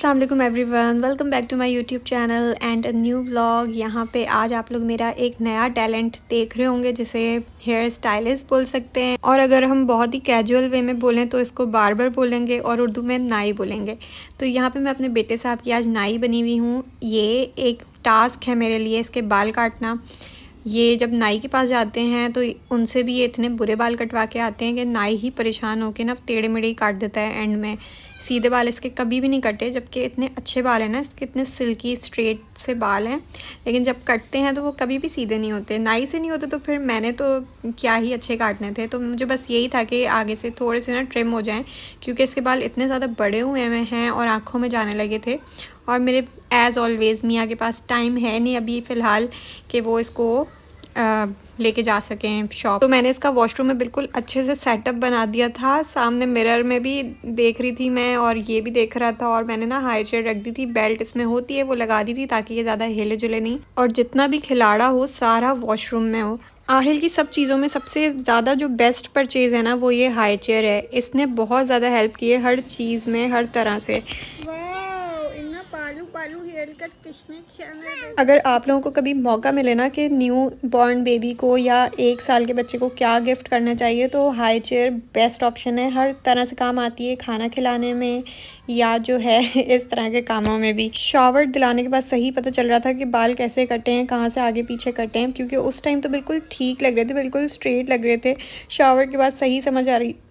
अस्सलाम वालेकुम everyone, welcome back to my YouTube channel and a new vlog. यहाँ पे आज आप लोग मेरा एक नया टैलेंट देख रहे होंगे जिसे हेयर स्टाइलिस्ट बोल सकते हैं, और अगर हम बहुत ही कैजुअल वे में बोलें तो इसको बार्बर बोलेंगे और उर्दू में नाई बोलेंगे। तो यहाँ पे मैं अपने बेटे साहब की आज नाई बनी हुई हूँ। ये एक टास्क है मेरे लिए, इसके बाल काटना। ये जब नाई के पास जाते हैं तो उनसे भी ये इतने बुरे बाल कटवा के आते हैं कि नाई ही परेशान होकर ना टेढ़े मेढ़े ही काट देता है एंड में। सीधे बाल इसके कभी भी नहीं कटे, जबकि इतने अच्छे बाल हैं ना इसके, इतने सिल्की स्ट्रेट से बाल हैं, लेकिन जब कटते हैं तो वो कभी भी सीधे नहीं होते। नाई से नहीं होते तो फिर मैंने तो क्या ही अच्छे काटने थे। तो मुझे बस यही था कि आगे से थोड़े से ना ट्रिम हो जाएं, क्योंकि इसके बाल इतने ज़्यादा बड़े हुए हैं और आँखों में जाने लगे थे। और मेरे एज़ ऑलवेज़ मियाँ के पास टाइम है नहीं अभी फ़िलहाल कि वो इसको लेके जा सकें शॉप। तो मैंने इसका वॉशरूम में बिल्कुल अच्छे से सेटअप बना दिया था। सामने मिरर में भी देख रही थी मैं और ये भी देख रहा था, और मैंने ना हाई चेयर रख दी थी, बेल्ट इसमें होती है वो लगा दी थी ताकि ये ज़्यादा हिले जुले नहीं, और जितना भी खिलाड़ा हो सारा वॉशरूम में हो। आहिल की सब चीज़ों में सबसे ज़्यादा जो बेस्ट परचेज़ है ना वो ये हाई चेयर है। इसने बहुत ज़्यादा हेल्प की है हर चीज़ में, हर तरह से। पालू हेयर कट किसने किया? अगर आप लोगों को कभी मौका मिले ना कि न्यू बॉर्न बेबी को या 1 साल के बच्चे को क्या गिफ्ट करना चाहिए, तो हाई चेयर बेस्ट ऑप्शन है। हर तरह से काम आती है, खाना खिलाने में या जो है इस तरह के कामों में भी। शॉवर दिलाने के बाद सही पता चल रहा था कि बाल कैसे कटे हैं, कहाँ से आगे पीछे कटे हैं, क्योंकि उस टाइम तो बिल्कुल ठीक लग रहे थे, बिल्कुल स्ट्रेट लग रहे थे। शॉवर के बाद सही समझ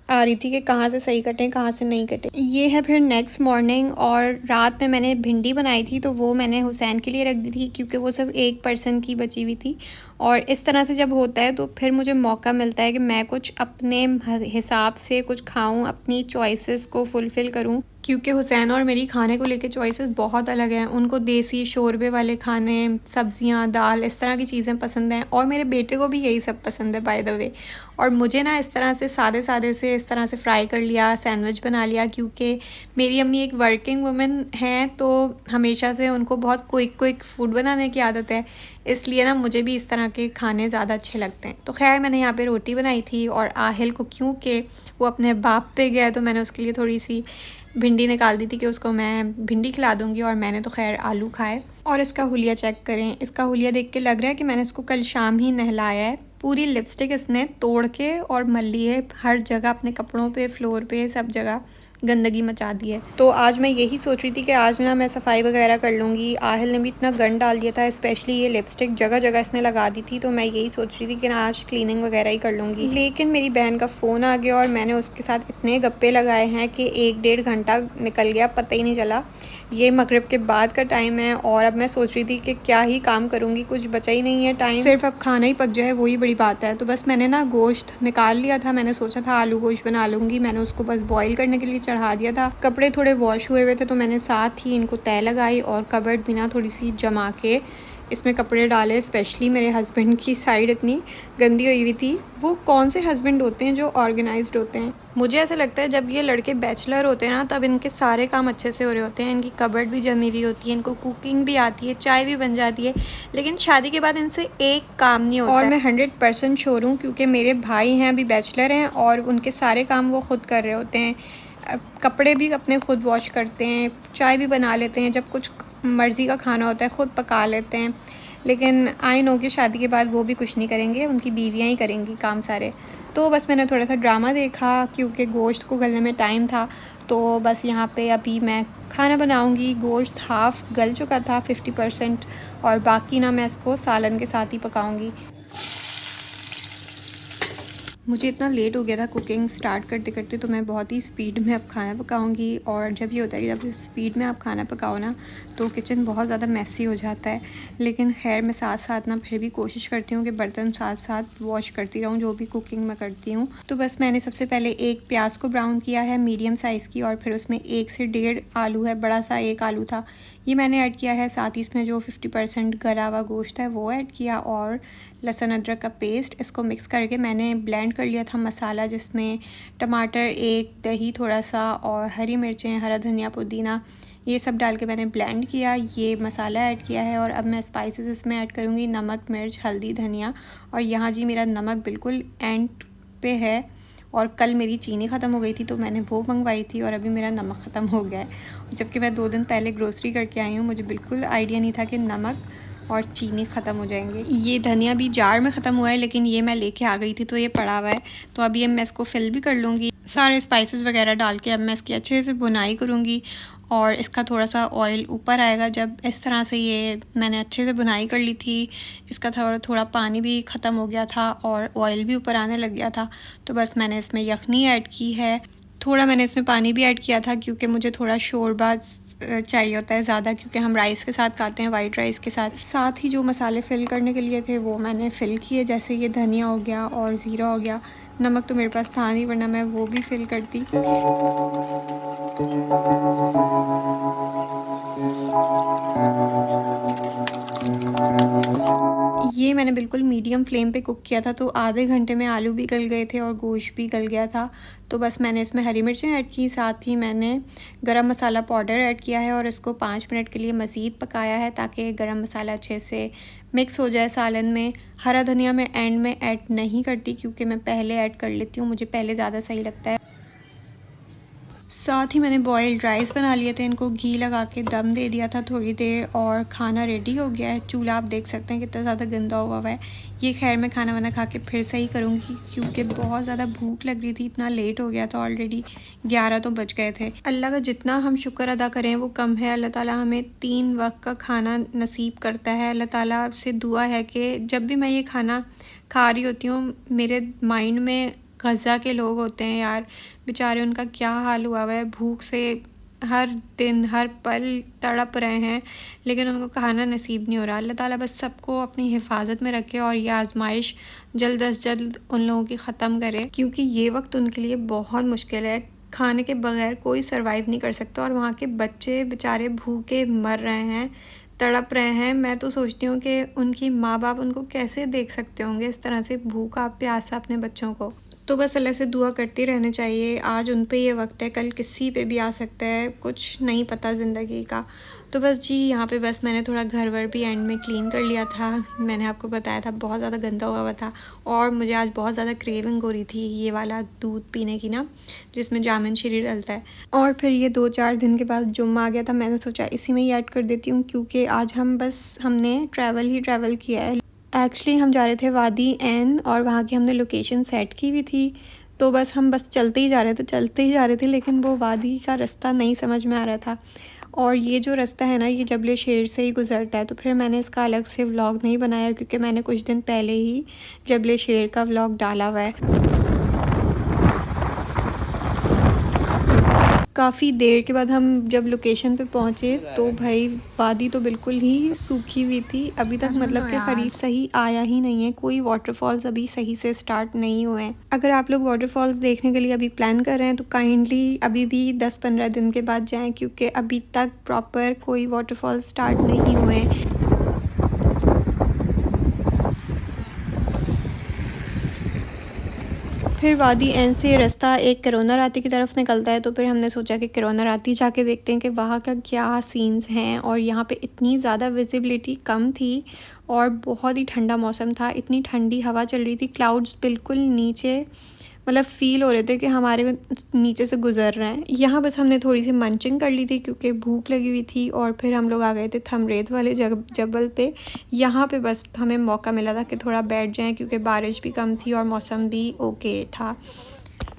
आ रही थी कि कहाँ से सही कटें कहाँ से नहीं कटें। ये है फिर नेक्स्ट मॉर्निंग, और रात में मैंने भिंडी बनाई थी तो वो मैंने हुसैन के लिए रख दी थी, क्योंकि वो सिर्फ 1 पर्सन की बची हुई थी। और इस तरह से जब होता है तो फिर मुझे मौका मिलता है कि मैं कुछ अपने हिसाब से कुछ खाऊं, अपनी चॉइसेस को फुलफ़िल करूं, क्योंकि हुसैन और मेरी खाने को लेके चॉइसेस बहुत अलग हैं। उनको देसी शोरबे वाले खाने, सब्जियां, दाल, इस तरह की चीज़ें पसंद हैं, और मेरे बेटे को भी यही सब पसंद है बाय द वे। और मुझे ना इस तरह से सादे सादे से इस तरह से फ्राई कर लिया, सैंडविच बना लिया, क्योंकि मेरी अम्मी एक वर्किंग वुमेन हैं तो हमेशा से उनको बहुत क्विक फूड बनाने की आदत है, इसलिए ना मुझे भी इस तरह के खाने ज़्यादा अच्छे लगते हैं। तो खैर मैंने यहाँ पे रोटी बनाई थी, और आहिल को क्योंकि वो अपने बाप पे गया तो मैंने उसके लिए थोड़ी सी भिंडी निकाल दी थी कि उसको मैं भिंडी खिला दूंगी, और मैंने तो खैर आलू खाए। और इसका हुलिया चेक करें, इसका हुलिया देख के लग रहा है कि मैंने इसको कल शाम ही नहलाया है। पूरी लिपस्टिक इसने तोड़ के और मल ली है हर जगह, अपने कपड़ों पे, फ्लोर पे, सब जगह गंदगी मचा दी है। तो आज मैं यही सोच रही थी कि आज ना मैं सफाई वगैरह कर लूँगी। आहिल ने भी इतना गंद डाल दिया था, स्पेशली ये लिपस्टिक जगह जगह इसने लगा दी थी, तो मैं यही सोच रही थी कि आज क्लीनिंग वगैरह ही कर लूँगी। लेकिन मेरी बहन का फ़ोन आ गया और मैंने उसके साथ इतने गप्पे लगाए हैं कि 1-1.5 घंटा निकल गया, पता ही नहीं चला। ये मगरिब के बाद का टाइम है, और अब मैं सोच रही थी कि क्या ही काम करूँगी, कुछ बचा ही नहीं है टाइम, सिर्फ अब खाना ही पक जाए वही बड़ी बात है। तो बस मैंने ना गोश्त निकाल लिया था, मैंने सोचा था आलू गोश्त बना लूँगी, मैंने उसको बस बॉईल करने के लिए चढ़ा दिया था। कपड़े थोड़े वॉश हुए हुए थे तो मैंने साथ ही इनको तय लगाई, और कबर्ड भी ना थोड़ी सी जमा के इसमें कपड़े डाले। स्पेशली मेरे हस्बैंड की साइड इतनी गंदी हुई हुई थी। वो कौन से हस्बैंड होते हैं जो ऑर्गेनाइज्ड होते हैं? मुझे ऐसा लगता है जब ये लड़के बैचलर होते हैं ना तब इनके सारे काम अच्छे से हो रहे होते हैं, इनकी कबर्ड भी जमी हुई होती है, इनको कुकिंग भी आती है, चाय भी बन जाती है, लेकिन शादी के बाद इनसे एक काम नहीं होता। और मैं 100% श्योर हूँ, क्योंकि मेरे भाई हैं अभी बैचलर हैं और उनके सारे काम वो खुद कर रहे होते हैं। कपड़े भी अपने खुद वॉश करते हैं, चाय भी बना लेते हैं, जब कुछ मर्ज़ी का खाना होता है खुद पका लेते हैं। लेकिन आई नो कि शादी के बाद वो भी कुछ नहीं करेंगे, उनकी बीवियां ही करेंगी काम सारे। तो बस मैंने थोड़ा सा ड्रामा देखा, क्योंकि गोश्त को गलने में टाइम था। तो बस यहाँ पे अभी मैं खाना बनाऊंगी। गोश्त हाफ़ गल चुका था 50%, और बाकी ना मैं इसको सालन के साथ ही पकाऊंगी। मुझे इतना लेट हो गया था कुकिंग स्टार्ट करते करते, तो मैं बहुत ही स्पीड में अब खाना पकाऊंगी। और जब ये होता है कि जब स्पीड में आप खाना पकाओ ना तो किचन बहुत ज़्यादा मैसी हो जाता है। लेकिन खैर मैं साथ साथ ना फिर भी कोशिश करती हूँ कि बर्तन साथ साथ वॉश करती रहूँ जो भी कुकिंग मैं करती हूँ। तो बस मैंने सबसे पहले एक प्याज को ब्राउन किया है मीडियम साइज़ की, और फिर उसमें 1 से 1.5 आलू है, बड़ा सा एक आलू था, ये मैंने ऐड किया है। साथ ही इसमें जो 50% गला हुआ गोश्त है वो ऐड किया, और लहसुन अदरक का पेस्ट, इसको मिक्स करके मैंने ब्लेंड कर लिया था मसाला, जिसमें टमाटर, 1 दही थोड़ा सा, और हरी मिर्चें, हरा धनिया, पुदीना, ये सब डाल के मैंने ब्लेंड किया। ये मसाला ऐड किया है, और अब मैं स्पाइसेस इसमें ऐड करूँगी, नमक, मिर्च, हल्दी, धनिया। और यहाँ जी मेरा नमक बिल्कुल एंड पे है, और कल मेरी चीनी ख़त्म हो गई थी तो मैंने वो मंगवाई थी और अभी मेरा नमक ख़त्म हो गया है, जबकि मैं 2 दिन पहले ग्रोसरी करके आई हूँ। मुझे बिल्कुल आइडिया नहीं था कि नमक और चीनी ख़त्म हो जाएंगे। ये धनिया भी जार में ख़त्म हुआ है, लेकिन ये मैं लेके आ गई थी तो ये पड़ा हुआ है। तो अभी मैं इसको फिल भी कर लूँगी सारे स्पाइसेस वगैरह डाल के। अब मैं इसकी अच्छे से बुनाई करूँगी और इसका थोड़ा सा ऑयल ऊपर आएगा जब इस तरह से ये मैंने अच्छे से बुनाई कर ली थी। इसका थोड़ा पानी भी ख़त्म हो गया था और ऑयल भी ऊपर आने लग गया था। तो बस मैंने इसमें यखनी ऐड की है, थोड़ा मैंने इसमें पानी भी ऐड किया था क्योंकि मुझे थोड़ा शोरबा चाहिए होता है ज़्यादा, क्योंकि हम राइस के साथ खाते हैं, वाइट राइस के साथ। साथ ही जो मसाले फ़िल करने के लिए थे वो मैंने फ़िल किए, जैसे ये धनिया हो गया और ज़ीरा हो गया। नमक तो मेरे पास था नहीं, वरना मैं वो भी फ़िल करती। ये मैंने बिल्कुल मीडियम फ्लेम पे कुक किया था, तो आधे घंटे में आलू भी गल गए थे और गोश्त भी गल गया था। तो बस मैंने इसमें हरी मिर्चें ऐड की, साथ ही मैंने गरम मसाला पाउडर ऐड किया है और इसको 5 मिनट के लिए मज़ीद पकाया है ताकि गरम मसाला अच्छे से मिक्स हो जाए सालन में। हरा धनिया मैं एंड में ऐड नहीं करती क्योंकि मैं पहले ऐड कर लेती हूँ, मुझे पहले ज़्यादा सही लगता है। साथ ही मैंने बॉइल्ड राइस बना लिए थे, इनको घी लगा के दम दे दिया था थोड़ी देर और खाना रेडी हो गया है। चूल्हा आप देख सकते हैं कितना ज़्यादा गंदा हुआ है। ये खैर मैं खाना वाना खा के फिर सही करूँगी क्योंकि बहुत ज़्यादा भूख लग रही थी, इतना लेट हो गया था, ऑलरेडी 11 तो बज गए थे। अल्लाह का जितना हम शुक्र अदा करें वो कम है। अल्लाह ताला हमें 3 वक्त का खाना नसीब करता है। अल्लाह ताला से दुआ है कि जब भी मैं ये खाना खा रही होती हूँ मेरे माइंड में गज़ा के लोग होते हैं यार, बेचारे उनका क्या हाल हुआ है, भूख से हर दिन हर पल तड़प रहे हैं लेकिन उनको खाना नसीब नहीं हो रहा। अल्लाह ताला बस सबको अपनी हिफाजत में रखे और ये आजमाइश जल्द अज जल्द उन लोगों की ख़त्म करे, क्योंकि ये वक्त उनके लिए बहुत मुश्किल है। खाने के बगैर कोई सरवाइव नहीं कर सकता और वहाँ के बच्चे बेचारे भूखे मर रहे हैं, तड़प रहे हैं। मैं तो सोचती हूँ कि उनकी माँ बाप उनको कैसे देख सकते होंगे इस तरह से भूखा प्यासा अपने बच्चों को। तो बस अल्लाह से दुआ करते रहना चाहिए। आज उन पे ये वक्त है, कल किसी पे भी आ सकता है, कुछ नहीं पता ज़िंदगी का। तो बस जी यहाँ पे बस मैंने थोड़ा घर वर भी एंड में क्लीन कर लिया था। मैंने आपको बताया था बहुत ज़्यादा गंदा हुआ था और मुझे आज बहुत ज़्यादा क्रेविंग हो रही थी ये वाला दूध पीने की ना, जिसमें जामुन शीरी डलता है। और फिर ये 2-4 दिन के बाद जुम्मा आ गया था, मैंने सोचा इसी में ही ऐड कर देती हूँ क्योंकि आज हमने ट्रैवल किया है। एक्चुअली हम जा रहे थे वादी एन और वहाँ की हमने लोकेशन सेट की हुई थी। तो बस हम चलते ही जा रहे थे लेकिन वो वादी का रास्ता नहीं समझ में आ रहा था। और ये जो रास्ता है ना ये जबल शेर से ही गुज़रता है, तो फिर मैंने इसका अलग से व्लॉग नहीं बनाया क्योंकि मैंने कुछ दिन पहले ही जबल शेर का व्लॉग डाला हुआ है। काफ़ी देर के बाद हम जब लोकेशन पे पहुँचे तो भाई वादी तो बिल्कुल ही सूखी हुई थी। अभी तक मतलब कि खरीफ सही आया ही नहीं है, कोई वाटरफॉल्स अभी सही से स्टार्ट नहीं हुए हैं। अगर आप लोग वाटरफॉल्स देखने के लिए अभी प्लान कर रहे हैं तो काइंडली अभी भी 10-15 दिन के बाद जाएं क्योंकि अभी तक प्रॉपर कोई वाटरफॉल स्टार्ट नहीं हुए हैं। फिर वादी एन से रास्ता एक किरोना राती की तरफ निकलता है, तो फिर हमने सोचा कि किरोना राती जाके देखते हैं कि वहाँ का क्या सीन्स हैं। और यहाँ पे इतनी ज़्यादा विजिबिलिटी कम थी और बहुत ही ठंडा मौसम था, इतनी ठंडी हवा चल रही थी, क्लाउड्स बिल्कुल नीचे मतलब फ़ील हो रहे थे कि हमारे नीचे से गुज़र रहे हैं। यहाँ बस हमने थोड़ी सी मंचिंग कर ली थी क्योंकि भूख लगी हुई थी और फिर हम लोग आ गए थे थमरेत वाले जबल पे। यहाँ पे बस हमें मौका मिला था कि थोड़ा बैठ जाएं क्योंकि बारिश भी कम थी और मौसम भी ओके था।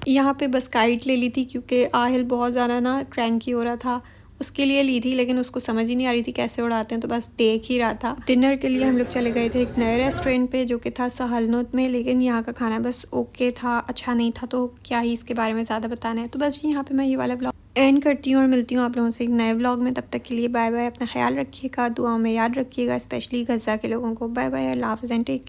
यहाँ पे बस काइट ले ली थी क्योंकि आहिल बहुत ज़्यादा ना क्रैंकी हो रहा था, उसके लिए ली थी लेकिन उसको समझ ही नहीं आ रही थी कैसे उड़ाते हैं, तो बस देख ही रहा था। डिनर के लिए हम लोग चले गए थे एक नए रेस्टोरेंट पे जो कि था सहलनुत में, लेकिन यहाँ का खाना बस ओके था, अच्छा नहीं था, तो क्या ही इसके बारे में ज़्यादा बताना है। तो बस यहाँ पे मैं ये वाला ब्लॉग एंड करती हूँ और मिलती हूँ आप लोगों से एक नए ब्लॉग में। तब तक के लिए बाय बाय, अपना ख्याल रखिएगा, दुआओं में याद रखिएगा, स्पेशली गज़ा के लोगों को। बाय बाय, अल्लाह हाफ़िज़ एंड टेक केयर।